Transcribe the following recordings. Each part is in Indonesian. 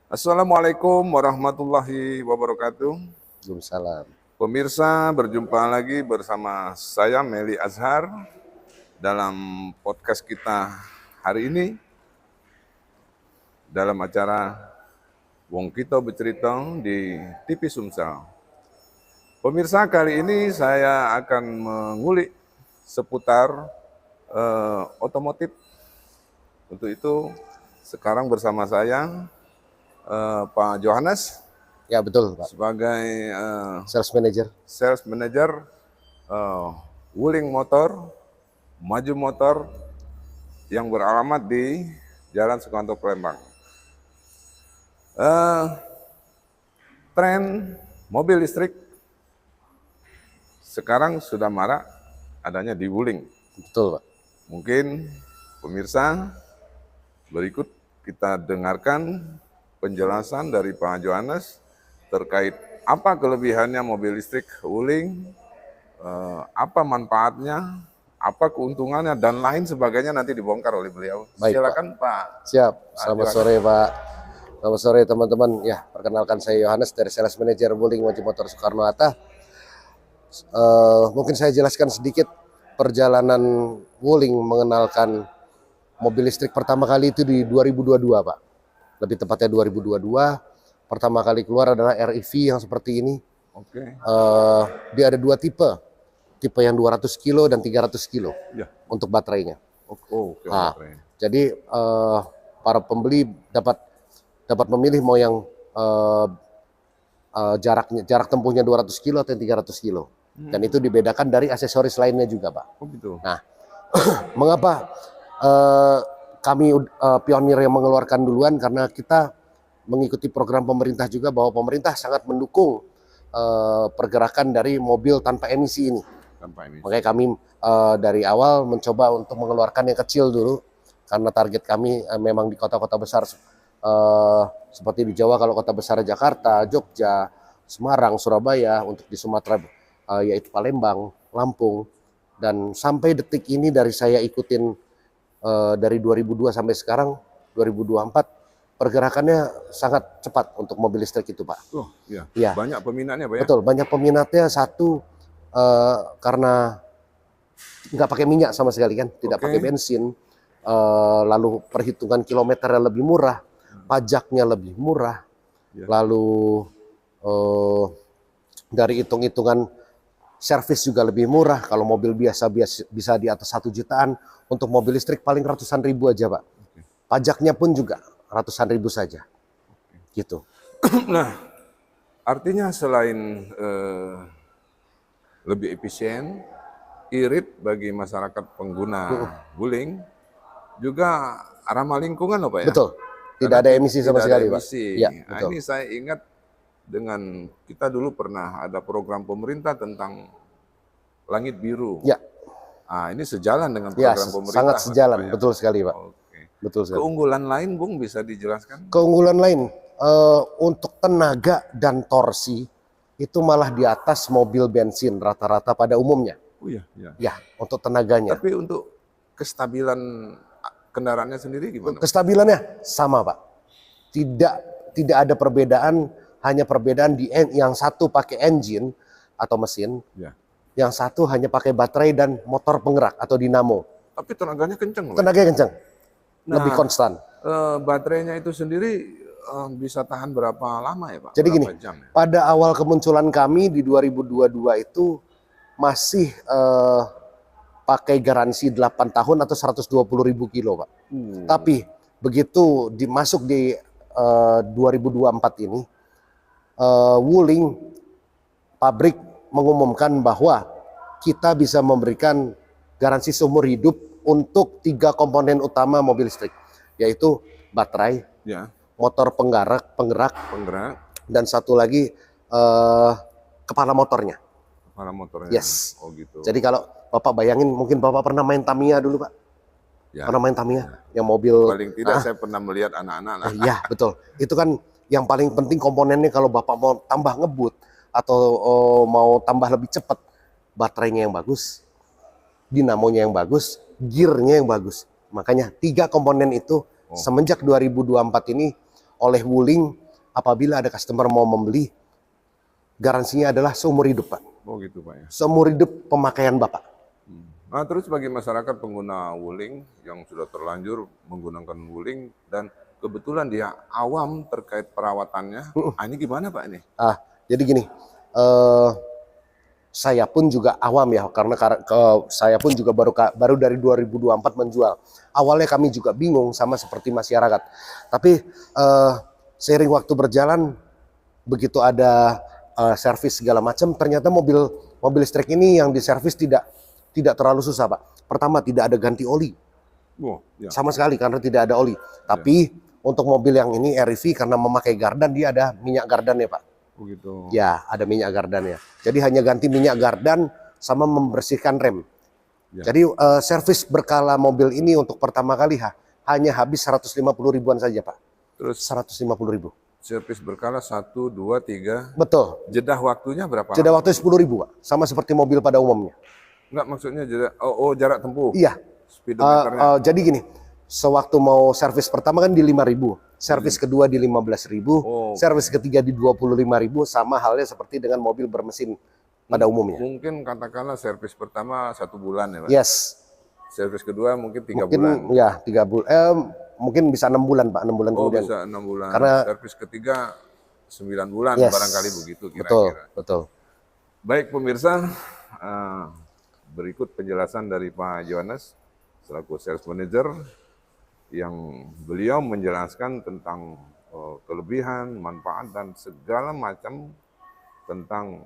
Assalamualaikum warahmatullahi wabarakatuh. Waalaikumsalam. Pemirsa, berjumpa lagi bersama saya Meli Azhar dalam podcast kita hari ini dalam acara Wong Kito Bercerita di TV Sumsel. Pemirsa, kali ini saya akan mengulik seputar otomotif. Untuk itu sekarang bersama saya Pak Johannes. Ya betul Pak. Sebagai Sales Manager. Sales Manager Wuling Motor, Maju Motor yang beralamat di Jalan Sukanto Palembang. Tren mobil listrik sekarang sudah marak adanya di Wuling. Betul Pak. Mungkin pemirsa berikut kita dengarkan penjelasan dari Pak Johannes terkait apa kelebihannya mobil listrik Wuling, apa manfaatnya, apa keuntungannya, dan lain sebagainya nanti dibongkar oleh beliau. Baik, Silakan Pak. Siap. Selamat sore Pak. Selamat sore teman-teman. Ya, perkenalkan saya Johannes dari Sales Manager Wuling Maju Motor Soekarno-Hatta. Mungkin saya jelaskan sedikit perjalanan Wuling mengenalkan mobil listrik pertama kali itu di 2022 Pak. Lebih tepatnya 2022. Pertama kali keluar adalah REV yang seperti ini. Oke. Dia ada dua tipe yang 200 kilo dan 300 kilo Ya. untuk baterainya. Oke. Nah, jadi para pembeli dapat memilih mau yang jarak tempuhnya 200 kilo atau 300 kilo. Dan itu dibedakan dari aksesoris lainnya juga Pak. Oh gitu. Nah, mengapa kami pionir yang mengeluarkan duluan? Karena kita mengikuti program pemerintah juga, bahwa pemerintah sangat mendukung pergerakan dari mobil tanpa emisi ini. Makanya kami dari awal mencoba untuk mengeluarkan yang kecil dulu, karena target kami memang di kota-kota besar seperti di Jawa, kalau kota besar Jakarta, Jogja, Semarang, Surabaya, untuk di Sumatera yaitu Palembang, Lampung, dan sampai detik ini dari saya ikutin dari 2002 sampai sekarang 2024, pergerakannya sangat cepat untuk mobil listrik itu Pak. Oh iya. Ya. Banyak peminatnya Pak ya? Betul, banyak peminatnya. Satu, karena nggak pakai minyak sama sekali kan, tidak pakai bensin, lalu perhitungan kilometernya lebih murah, pajaknya lebih murah, lalu dari hitung-hitungan servis juga lebih murah. Kalau mobil biasa bisa di atas 1 jutaan, untuk mobil listrik paling ratusan ribu aja Pak. Pajaknya pun juga ratusan ribu saja, gitu. Nah, artinya selain lebih efisien, irit bagi masyarakat pengguna Wuling, juga ramah lingkungan loh Pak ya? Betul, tidak ada emisi sama sekali Pak. Ya, nah, ini saya ingat dengan kita dulu pernah ada program pemerintah tentang langit biru. Ya. Nah, ini sejalan dengan program pemerintah. Sangat sejalan, Pak, betul sekali Pak. Oke. Betul sekali. Keunggulan lain Bung bisa dijelaskan? Keunggulan lain untuk tenaga dan torsi itu malah di atas mobil bensin rata-rata pada umumnya. Oh iya. Ya, untuk tenaganya. Tapi untuk kestabilan kendaraannya sendiri gimana? Kestabilannya sama Pak. Tidak ada perbedaan, hanya perbedaan di yang satu pakai engine atau mesin, yang satu hanya pakai baterai dan motor penggerak atau dinamo. Tapi tenaganya kenceng. Tenaganya kenceng, lebih konstan. Baterainya itu sendiri bisa tahan berapa lama ya Pak? Jadi gini, jam, ya? Pada awal kemunculan kami di 2022 itu masih pakai garansi 8 tahun atau 120.000 kilo Pak. Tapi begitu masuk di 2024 ini, Wuling pabrik mengumumkan bahwa kita bisa memberikan garansi seumur hidup untuk 3 komponen utama mobil listrik, yaitu baterai, motor penggerak, dan satu lagi kepala motornya. Kepala motornya. Yes. Oh gitu. Jadi kalau Bapak bayangin, mungkin Bapak pernah main Tamiya dulu Pak? Pernah main Tamiya? Yang mobil. Paling tidak saya pernah melihat anak-anak. Iya betul. Itu kan yang paling penting komponennya kalau Bapak mau tambah ngebut atau mau tambah lebih cepat, baterainya yang bagus, dinamonya yang bagus, gearnya yang bagus. Makanya 3 komponen itu semenjak 2024 ini oleh Wuling apabila ada customer mau membeli, garansinya adalah seumur hidup, Pak. Oh gitu Pak ya. Seumur hidup pemakaian Bapak. Nah, terus bagi masyarakat pengguna Wuling yang sudah terlanjur menggunakan Wuling dan kebetulan dia awam terkait perawatannya, ini gimana Pak ini? Jadi gini, saya pun juga awam ya, karena saya pun juga baru dari 2024 menjual. Awalnya kami juga bingung sama seperti masyarakat. Tapi seiring waktu berjalan, begitu ada servis segala macam, ternyata mobil listrik ini yang diservis tidak terlalu susah, Pak. Pertama, tidak ada ganti oli. Sama sekali karena tidak ada oli. Tapi untuk mobil yang ini REV karena memakai gardan, dia ada minyak gardannya, Pak. Oh gitu. Ya, ada minyak gardannya. Jadi hanya ganti minyak gardan sama membersihkan rem. Jadi servis berkala mobil ini untuk pertama kali hanya habis 150 ribuan saja, Pak. Terus 150 ribu. servis berkala 1, 2, 3. Betul. Jedah waktunya berapa? Jedah waktu 10 ribu, Pak. Sama seperti mobil pada umumnya. Enggak, maksudnya jedah, jarak tempuh. Iya. Speedometernya. Jadi gini, sewaktu mau servis pertama kan di 5.000, servis kedua di 15.000, servis ketiga di 25.000, sama halnya seperti dengan mobil bermesin pada umumnya. Mungkin katakanlah servis pertama 1 bulan ya Pak? Yes. Servis kedua mungkin 3 Mungkin bulan. ya 3 bulan, mungkin bisa 6 bulan Pak, 6 bulan kemudian. Bisa 6 bulan. Karena servis ketiga 9 bulan barangkali begitu kira-kira. Betul. Baik pemirsa, berikut penjelasan dari Pak Johannes selaku sales manager yang beliau menjelaskan tentang kelebihan, manfaat dan segala macam tentang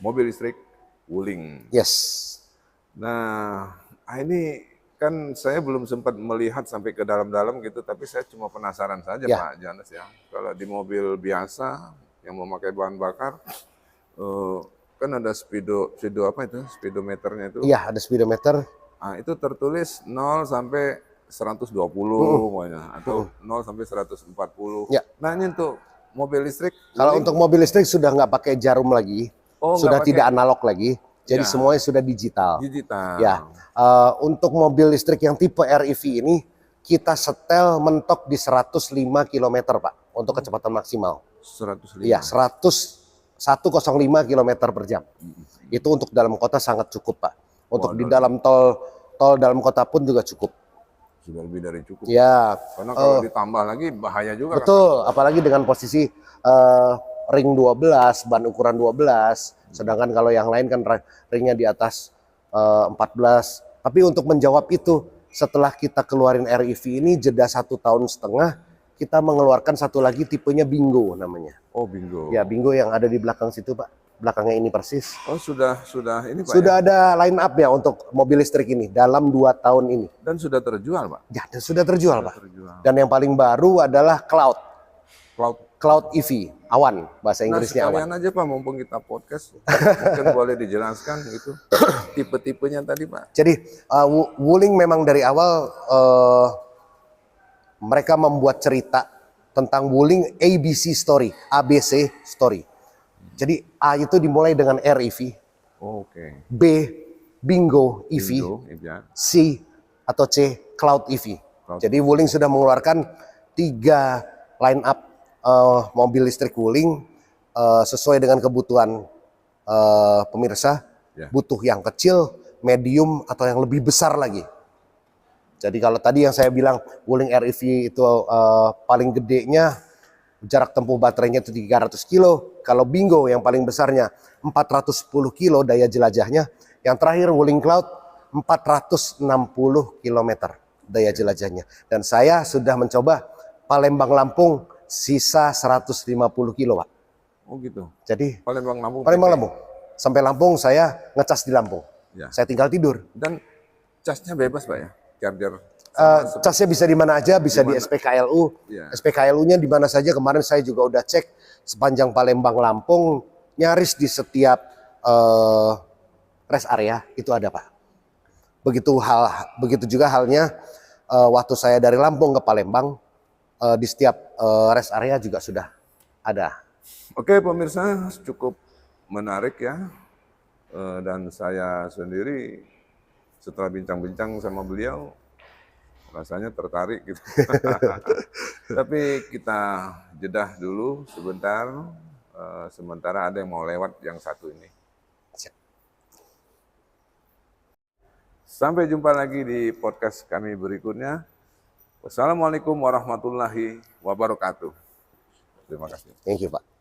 mobil listrik Wuling. Yes. Nah, ini kan saya belum sempat melihat sampai ke dalam-dalam gitu, tapi saya cuma penasaran saja Pak Johannes ya. Kalau di mobil biasa yang memakai bahan bakar, kan ada speedometernya itu. Iya, ada speedometer. Nah, itu tertulis 0 sampai 120 pokoknya, atau 0 sampai 140. Ya. Nah, ini untuk mobil listrik. Kalau untuk mobil listrik sudah nggak pakai jarum lagi, sudah tidak analog lagi, jadi semuanya sudah digital. Ya, untuk mobil listrik yang tipe REV ini kita setel mentok di 105 km Pak untuk kecepatan maksimal. 105. Iya, 105 km per jam. Itu untuk dalam kota sangat cukup Pak. Untuk di dalam tol dalam kota pun juga cukup. Sudah lebih dari cukup. Ya. Karena kalau ditambah lagi bahaya juga. Betul, apalagi dengan posisi ring 12, ban ukuran 12, sedangkan kalau yang lain kan ringnya di atas 14. Tapi untuk menjawab itu, setelah kita keluarin REV ini jeda 1,5 tahun, kita mengeluarkan satu lagi tipenya Bingo namanya. Oh, Bingo. Ya, Bingo yang ada di belakang situ Pak. Belakangnya ini persis. Oh, sudah ini Pak. Sudah ada line up ya untuk mobil listrik ini dalam 2 tahun ini. Dan sudah terjual Pak. Ya, dan sudah terjual Pak. Terjual. Dan yang paling baru adalah Cloud EV, awan bahasa Inggrisnya sekalian awan. aja Pak, mumpung kita podcast, mungkin boleh dijelaskan gitu tipe-tipenya tadi Pak. Jadi Wuling memang dari awal mereka membuat cerita tentang Wuling ABC story, ABC story. Jadi A itu dimulai dengan REV, B Bingo EV, C atau C Cloud EV. Jadi Wuling sudah mengeluarkan 3 line up mobil listrik Wuling sesuai dengan kebutuhan pemirsa, butuh yang kecil, medium, atau yang lebih besar lagi. Jadi kalau tadi yang saya bilang Wuling REV itu paling gedenya jarak tempuh baterainya itu 300 kilo. Kalau Bingo yang paling besarnya 410 kilo daya jelajahnya. Yang terakhir Wuling Cloud 460 km daya jelajahnya. Dan saya sudah mencoba Palembang Lampung sisa 150 kilo Pak. Oh gitu. Jadi Palembang Lampung. Sampai Lampung saya ngecas di Lampung. Ya. Saya tinggal tidur. Dan casnya bebas Pak ya? Charger. Casnya bisa di mana aja, bisa di SPKLU. Ya. SPKLU-nya di mana saja. Kemarin saya juga udah cek sepanjang Palembang Lampung, nyaris di setiap rest area itu ada Pak. Begitu juga halnya waktu saya dari Lampung ke Palembang, di setiap rest area juga sudah ada. Oke pemirsa, cukup menarik ya. Dan saya sendiri setelah bincang-bincang sama beliau, rasanya tertarik gitu. Tapi kita jedah dulu sebentar, sementara ada yang mau lewat yang satu ini. Sampai jumpa lagi di podcast kami berikutnya. Wassalamualaikum warahmatullahi wabarakatuh. Terima kasih. Thank you, Pak.